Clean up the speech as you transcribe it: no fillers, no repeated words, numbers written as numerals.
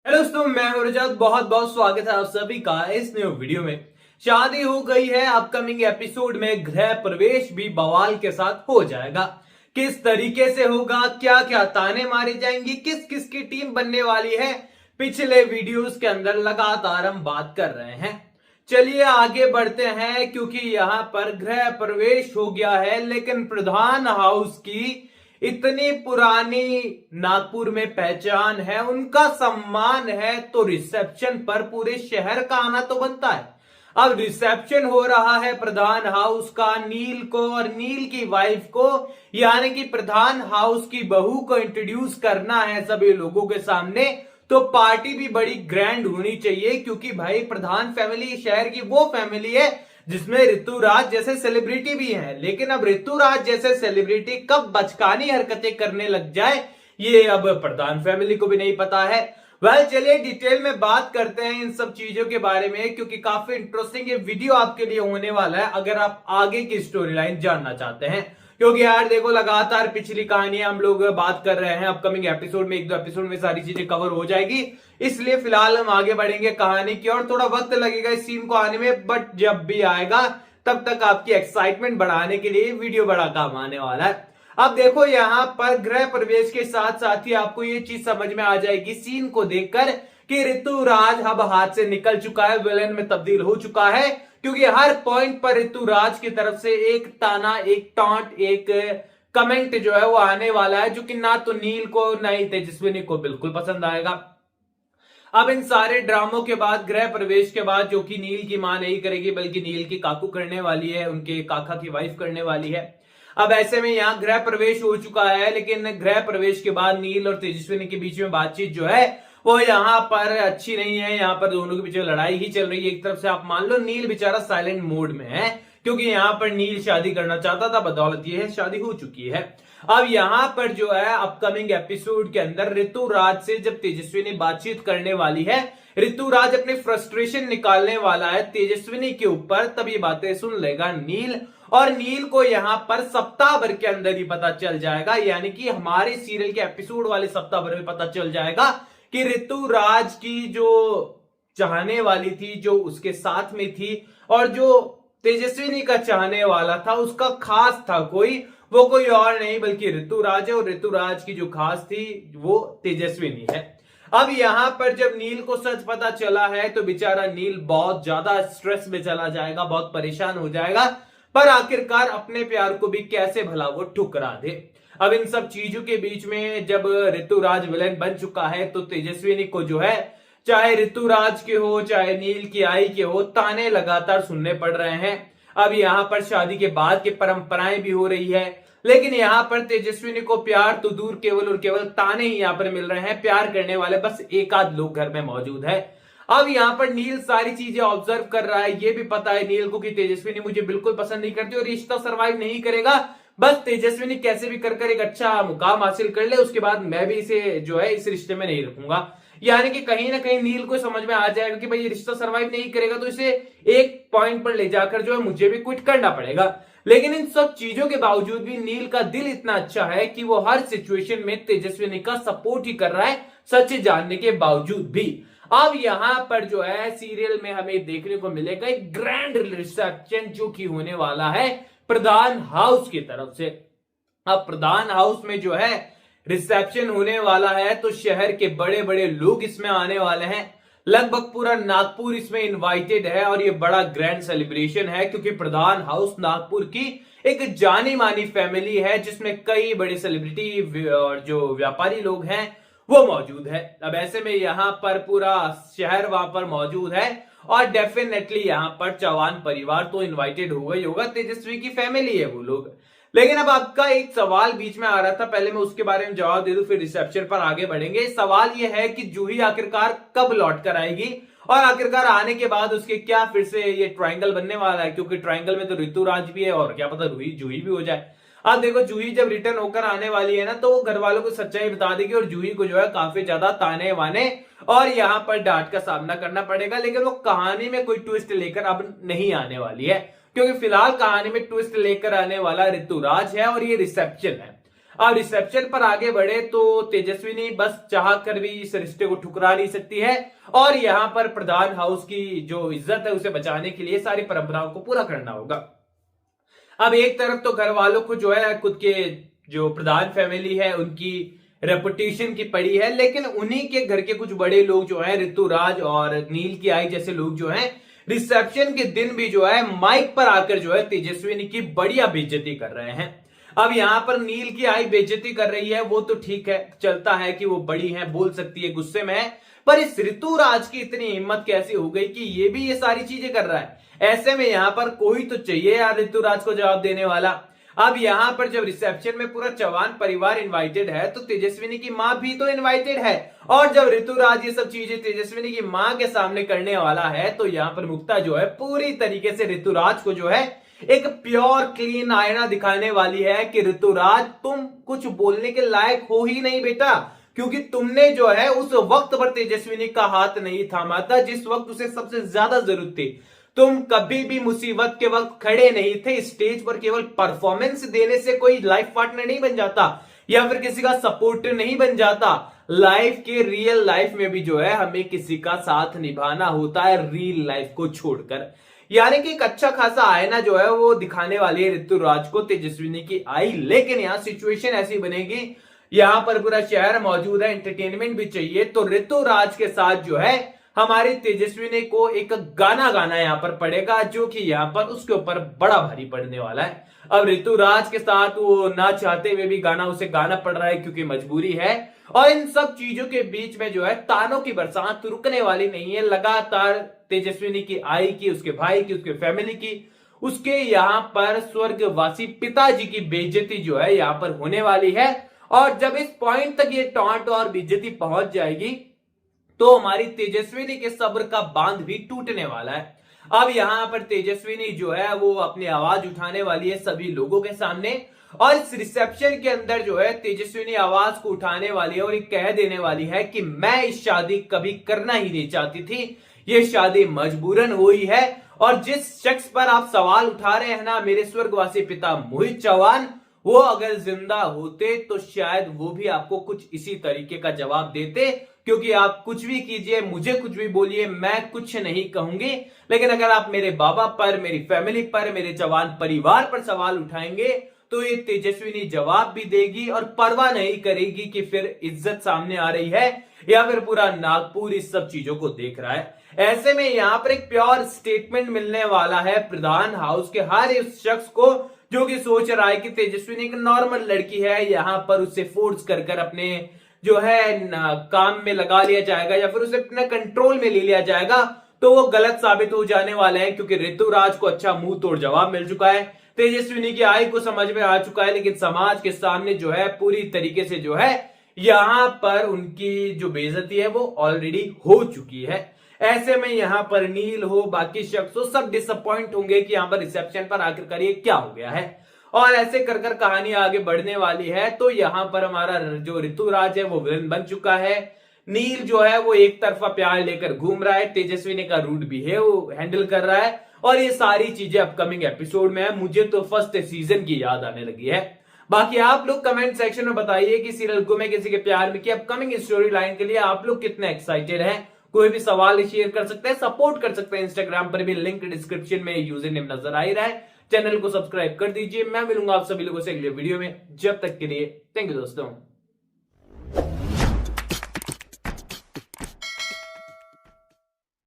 Hello दोस्तों, मैं हूं रजत। बहुत बहुत स्वागत है आप सभी का इस न्यू वीडियो में। शादी हो गई है, अपकमिंग एपिसोड में गृह प्रवेश भी बवाल के साथ हो जाएगा। किस तरीके से होगा, क्या क्या ताने मारे जाएंगी, किस किस की टीम बनने वाली है, पिछले वीडियोस के अंदर लगातार हम बात कर रहे हैं। चलिए आगे बढ़ते हैं, क्योंकि यहां पर गृह प्रवेश हो गया है, लेकिन प्रधान हाउस की इतनी पुरानी नागपुर में पहचान है, उनका सम्मान है, तो रिसेप्शन पर पूरे शहर का आना तो बनता है। अब रिसेप्शन हो रहा है प्रधान हाउस का, नील को और नील की वाइफ को, यानी कि प्रधान हाउस की बहू को इंट्रोड्यूस करना है सभी लोगों के सामने। तो पार्टी भी बड़ी ग्रैंड होनी चाहिए, क्योंकि भाई प्रधान फैमिली शहर की वो फैमिली है जिसमें ऋतुराज जैसे सेलिब्रिटी भी हैं। लेकिन अब ऋतुराज जैसे सेलिब्रिटी कब बचकानी हरकतें करने लग जाए, ये अब प्रधान फैमिली को भी नहीं पता है। चलिए डिटेल में बात करते हैं इन सब चीजों के बारे में, क्योंकि काफी इंटरेस्टिंग ये वीडियो आपके लिए होने वाला है अगर आप आगे की स्टोरी लाइन जानना चाहते हैं। क्योंकि यार देखो, लगातार पिछली कहानियां हम लोग बात कर रहे हैं, अपकमिंग एपिसोड में एक दो एपिसोड में सारी चीजें कवर हो जाएगी। इसलिए फिलहाल हम आगे बढ़ेंगे कहानी की और थोड़ा वक्त लगेगा इस सीन को आने में, बट जब भी आएगा तब तक आपकी एक्साइटमेंट बढ़ाने के लिए वीडियो बड़ा काम आने वाला है। अब देखो, यहां पर गृह प्रवेश के साथ साथ ही आपको ये चीज समझ में आ जाएगी सीन को देखकर कि ऋतुराज अब हाथ से निकल चुका है, विलेन में तब्दील हो चुका है। क्योंकि हर पॉइंट पर ऋतुराज की तरफ से एक ताना, एक टॉन्ट, एक कमेंट जो है वो आने वाला है, जो कि ना तो नील को ना ही तेजस्विनी को बिल्कुल पसंद आएगा। अब इन सारे ड्रामों के बाद, गृह प्रवेश के बाद, जो कि नील की मां नहीं करेगी बल्कि नील की काकू करने वाली है, उनके काका की वाइफ करने वाली है। अब ऐसे में यहां गृह प्रवेश हो चुका है, लेकिन गृह प्रवेश के बाद नील और तेजस्विनी के बीच में बातचीत जो है वो यहां पर अच्छी नहीं है। यहां पर दोनों के पीछे लड़ाई ही चल रही है। एक तरफ से आप मान लो नील बेचारा साइलेंट मोड में है, क्योंकि यहां पर नील शादी करना चाहता था, बदौलत ये है शादी हो चुकी है। अब यहां पर जो है अपकमिंग एपिसोड के अंदर ऋतुराज से जब तेजस्विनी बातचीत करने वाली है, ऋतुराज अपनी फ्रस्ट्रेशन निकालने वाला है तेजस्विनी के ऊपर, तब ये बातें सुन लेगा नील। और नील को यहां पर सप्ताह भर के अंदर ही पता चल जाएगा, यानी कि हमारे सीरियल के एपिसोड वाले सप्ताह भर में पता चल जाएगा कि ऋतुराज की जो चाहने वाली थी, जो उसके साथ में थी, और जो तेजस्विनी का चाहने वाला था, उसका खास था कोई, वो कोई और नहीं बल्कि ऋतुराज है। और ऋतुराज की जो खास थी वो तेजस्विनी है। अब यहां पर जब नील को सच पता चला है तो बेचारा नील बहुत ज्यादा स्ट्रेस में चला जाएगा, बहुत परेशान हो जाएगा, पर आखिरकार अपने प्यार को भी कैसे भला वो ठुकरा दे। अब इन सब चीजों के बीच में जब ऋतुराज विलेन बन चुका है, तो तेजस्विनी को जो है, चाहे ऋतुराज के हो चाहे नील की आई के हो, ताने लगातार सुनने पड़ रहे हैं। अब यहां पर शादी के बाद की परंपराएं भी हो रही है, लेकिन यहां पर तेजस्विनी को प्यार तो दूर, केवल और केवल ताने ही यहां पर मिल रहे हैं। प्यार करने वाले बस एक आध लोग घर में मौजूद है। अब यहां पर नील सारी चीजें ऑब्जर्व कर रहा है। ये भी पता है नील को कि तेजस्विनी मुझे बिल्कुल पसंद नहीं करती और रिश्ता सर्वाइव नहीं करेगा। बस तेजस्विनी कैसे भी कर एक अच्छा मुकाम हासिल कर ले, उसके बाद मैं भी इसे जो है इस रिश्ते में नहीं रखूंगा। यानी कि कहीं ना कहीं नील को समझ में आ जाएगा कि भाई ये रिश्ता सर्वाइव नहीं करेगा, तो इसे एक पॉइंट पर ले जाकर जो है मुझे भी क्विट करना पड़ेगा। लेकिन इन सब चीजों के बावजूद भी नील का दिल इतना अच्छा है कि वो हर सिचुएशन में तेजस्विनी का सपोर्ट ही कर रहा है, सच जानने के बावजूद भी। अब यहां पर जो है सीरियल में हमें देखने को मिलेगा एक ग्रैंड रिसेप्शन, जो कि होने वाला है प्रधान हाउस की तरफ से। अब प्रधान हाउस में जो है रिसेप्शन होने वाला है, तो शहर के बड़े बड़े लोग इसमें आने वाले हैं। लगभग पूरा नागपुर इसमें इनवाइटेड है और ये बड़ा ग्रैंड सेलिब्रेशन है, क्योंकि प्रधान हाउस नागपुर की एक जानी मानी फैमिली है, जिसमें कई बड़े सेलिब्रिटी और जो व्यापारी लोग हैं वो मौजूद है। अब ऐसे में यहां पर पूरा शहर वहां पर मौजूद है, और डेफिनेटली यहां पर चौहान परिवार तो इनवाइटेड होगा ही होगा, तेजस्वी की फैमिली है वो लोग। लेकिन अब आपका एक सवाल बीच में आ रहा था, पहले मैं उसके बारे में जवाब दे दूं, फिर रिसेप्शन पर आगे बढ़ेंगे। सवाल यह है कि जूही आखिरकार कब लौट कर आएगी, और आखिरकार आने के बाद उसके क्या फिर से ये ट्रायंगल बनने वाला है, क्योंकि ट्रायंगल में तो ऋतुराज भी है और क्या पता जूही भी हो जाए। अब देखो, जूही जब रिटर्न होकर आने वाली है ना, तो वो घर वालों को सच्चाई बता देगी और जूही को जो है काफी ज्यादा ताने वाने और यहां पर डांट का सामना करना पड़ेगा। लेकिन वो कहानी में कोई ट्विस्ट लेकर अब नहीं आने वाली है, क्योंकि फिलहाल कहानी में ट्विस्ट लेकर आने वाला ऋतुराज है और ये रिसेप्शन है। अब रिसेप्शन पर आगे बढ़े तो तेजस्विनी बस चाह कर भी इस रिश्ते को ठुकरा नहीं सकती है और यहाँ पर प्रधान हाउस की जो इज्जत है उसे बचाने के लिए सारी परंपराओं को पूरा करना होगा। अब एक तरफ तो घर वालों को जो है खुद के जो प्रधान फैमिली है उनकी रेपुटेशन की पड़ी है, लेकिन उन्हीं के घर के कुछ बड़े लोग जो है ऋतुराज और नील की आई जैसे लोग जो हैं रिसेप्शन के दिन भी जो है माइक पर आकर जो है तेजस्विनी की बढ़िया बेइज्जती कर रहे हैं। अब यहां पर नील की आई बेइज्जती कर रही है वो तो ठीक है, चलता है कि वो बड़ी है, बोल सकती है, गुस्से में है, पर इस ऋतुराज की इतनी हिम्मत कैसे हो गई कि ये भी ये सारी चीजें कर रहा है। ऐसे में यहां पर कोई तो चाहिए यार ऋतुराज को जवाब देने वाला। अब यहां पर जब रिसेप्शन में पूरा चौहान परिवार इनवाइटेड है तो तेजस्विनी की मां भी तो इनवाइटेड है, और जब ऋतुराज ये सब चीजें तेजस्विनी की मां के सामने करने वाला है तो यहां पर मुक्ता जो है पूरी तरीके से ऋतुराज को जो है एक प्योर क्लीन आईना दिखाने वाली है कि ऋतुराज तुम कुछ बोलने के लायक हो ही नहीं बेटा, क्योंकि तुमने जो है उस वक्त पर तेजस्विनी का हाथ नहीं थामा था जिस वक्त उसे सबसे ज्यादा जरूरत थी। तुम कभी भी मुसीबत के वक्त खड़े नहीं थे। स्टेज पर केवल परफॉर्मेंस देने से कोई लाइफ पार्टनर नहीं बन जाता या फिर किसी का सपोर्टर नहीं बन जाता। लाइफ के रियल लाइफ में भी जो है हमें किसी का साथ निभाना होता है रियल लाइफ को छोड़कर। यानी कि एक अच्छा खासा आईना जो है वो दिखाने वाली है ऋतुराज को तेजस्विनी की आई, लेकिन यहाँ सिचुएशन ऐसी बनेगी, यहाँ पर पूरा शहर मौजूद है, एंटरटेनमेंट भी चाहिए, तो ऋतुराज के साथ जो है हमारी तेजस्विनी को एक गाना गाना यहाँ पर पड़ेगा जो कि यहाँ पर उसके ऊपर बड़ा भारी पड़ने वाला है। अब ऋतुराज के साथ वो ना चाहते हुए भी गाना उसे गाना पड़ रहा है क्योंकि मजबूरी है, और इन सब चीजों के बीच में जो है तानों की बरसात रुकने वाली नहीं है। लगातार तेजस्विनी की आई की, उसके भाई की, उसके फैमिली की, उसके यहाँ पर स्वर्गवासी पिताजी की बेइज्जती जो है यहाँ पर होने वाली है। और जब इस पॉइंट तक ये टॉन्ट और बेइज्जती पहुंच जाएगी तो हमारी तेजस्विनी के सब्र का बांध भी टूटने वाला है। अब यहां पर तेजस्विनी जो है वो अपनी आवाज उठाने वाली है सभी लोगों के सामने, और इस रिसेप्शन के अंदर जो है तेजस्विनी आवाज को उठाने वाली है और ये कह देने वाली है कि मैं इस शादी कभी करना ही नहीं चाहती थी, ये शादी मजबूरन हुई है, और जिस शख्स पर आप सवाल उठा रहे हैं ना मेरे स्वर्गवासी पिता मोहित चौहान, वो अगर जिंदा होते तो शायद वो भी आपको कुछ इसी तरीके का जवाब देते, क्योंकि आप कुछ भी कीजिए, मुझे कुछ भी बोलिए, मैं कुछ नहीं कहूंगी, लेकिन अगर आप मेरे बाबा पर, मेरी फैमिली पर, मेरे जवान परिवार पर सवाल उठाएंगे तो ये तेजस्विनी जवाब भी देगी और परवाह नहीं करेगी कि फिर इज्जत सामने आ रही है या फिर पूरा नागपुर इस सब चीजों को देख रहा है। ऐसे में यहां पर एक प्योर स्टेटमेंट मिलने वाला है प्रधान हाउस के हर इस शख्स को जो कि सोच रहा है कि तेजस्विनी एक नॉर्मल लड़की है, यहां पर उसे फोर्स कर कर अपने जो है काम में लगा लिया जाएगा या फिर उसे अपने कंट्रोल में ले लिया जाएगा, तो वो गलत साबित हो जाने वाले हैं, क्योंकि ऋतुराज को अच्छा मुंह तोड़ जवाब मिल चुका है, तेजस्विनी की आई को समझ में आ चुका है, लेकिन समाज के सामने जो है पूरी तरीके से जो है यहां पर उनकी जो बेइज्जती है वो ऑलरेडी हो चुकी है। ऐसे में यहां पर नील हो, बाकी शख्स हो, सब डिसअपॉइंट होंगे कि यहां पर रिसेप्शन पर आखिरकार ये क्या हो गया है, और ऐसे कर कर कहानी आगे बढ़ने वाली है। तो यहां पर हमारा जो ऋतुराज है वो विलन बन चुका है, नील जो है वो एक तरफा प्यार लेकर घूम रहा है, तेजस्विनी का रूड बिहेव हैंडल कर रहा है, और ये सारी चीजें अपकमिंग एपिसोड में है। मुझे तो फर्स्ट सीजन की याद आने लगी है। बाकी आप लोग कमेंट सेक्शन में बताइए कि सीरियल गुम है किसी के प्यार में की अपकमिंग स्टोरी लाइन के लिए आप लोग कितने एक्साइटेड हैं। कोई भी सवाल शेयर कर सकते हैं, सपोर्ट कर सकते हैं, इंस्टाग्राम पर भी लिंक डिस्क्रिप्शन में यूजर नेम नजर आ ही रहा है। चैनल को सब्सक्राइब कर दीजिए। मैं मिलूंगा आप सभी लोगों से अगले वीडियो में, जब तक के लिए थैंक यू दोस्तों।